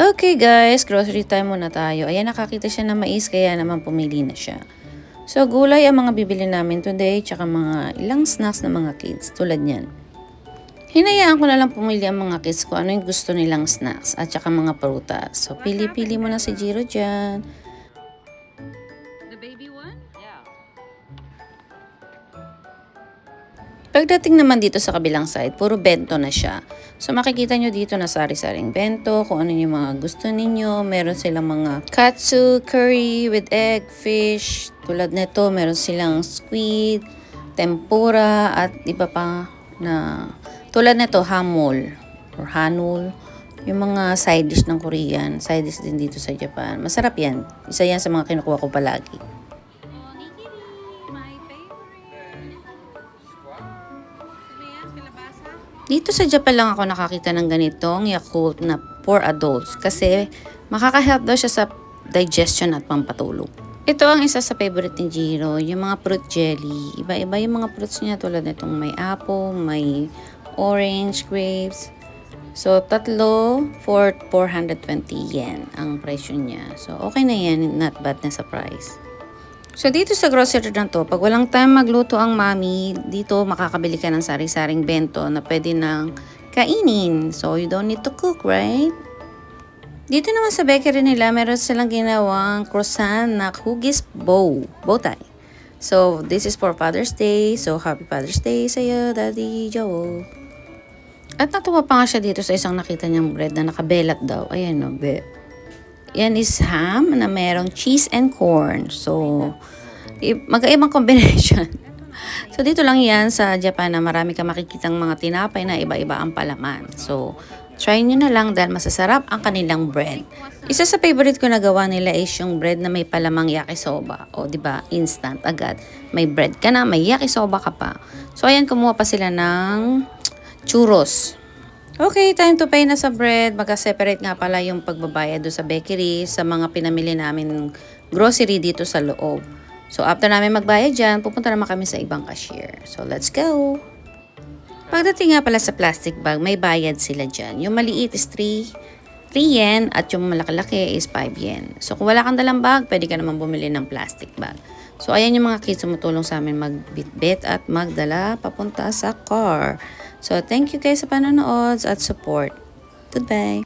Okay guys, grocery time muna tayo. Ayan, nakakita siya ng mais, kaya naman pumili na siya. So, gulay ang mga bibili namin today, tsaka mga ilang snacks ng mga kids, tulad niyan. Hinayaan ko na lang pumili ang mga kids ko ano yung gusto nilang snacks at tsaka mga prutas. So, pili-pili mo na si Jiro dyan. The baby one? Yeah. Pagdating naman dito sa kabilang side, puro bento na siya. So makikita nyo dito na sari-saring bento, kung ano yung mga gusto ninyo. Meron silang mga katsu, curry with egg, fish. Tulad nito, meron silang squid, tempura, at iba pa na tulad nito, hamul or hanul. Yung mga side dish ng Korean, side dish din dito sa Japan. Masarap yan. Isa yan sa mga kinukuha ko palagi. Dito sa Japan lang ako nakakita ng ganitong Yakult na for adults kasi makaka-help daw siya sa digestion at pampatulog. Ito ang isa sa favorite ni Jiro, yung mga fruit jelly. Iba-iba yung mga fruits niya tulad nitong may apple, may orange, grapes. So, tatlo for 420 yen ang presyo niya. So, okay na yan, not bad na sa price. So, dito sa grocery na to, pag walang time magluto ang mami, dito makakabili ka ng sari-saring bento na pwede nang kainin. So, you don't need to cook, right? Dito naman sa bakery nila, meron silang ginawang croissant na hugis bow tie. So, this is for Father's Day. So, Happy Father's Day sa'yo, Daddy Joe. At natuwa pa nga siya dito sa isang nakita niyang bread na nakabelat daw. Ayan no, yan is ham na merong cheese and corn. So, magkaibang combination. So, dito lang yan sa Japan na marami ka makikitang mga tinapay na iba-iba ang palaman. So, try nyo na lang dahil masasarap ang kanilang bread. Isa sa favorite ko na gawa nila is yung bread na may palamang yakisoba. O, di ba instant agad. May bread ka na, may yakisoba ka pa. So, ayan, kumuha pa sila ng churros. Okay, time to pay na sa bread. Magka-separate nga pala yung pagbabayad doon sa bakery sa mga pinamili namin grocery dito sa loob. So, after namin magbayad dyan, pupunta naman kami sa ibang cashier. So, let's go! Pagdating nga pala sa plastic bag, may bayad sila dyan. Yung maliit is 3 yen at yung malaki-laki is 5 yen. So, kung wala kang dalang bag, pwede ka naman bumili ng plastic bag. So, ayan yung mga kids tumutulong sa amin magbitbit at magdala papunta sa car. So, thank you guys sa panonood at support. Goodbye!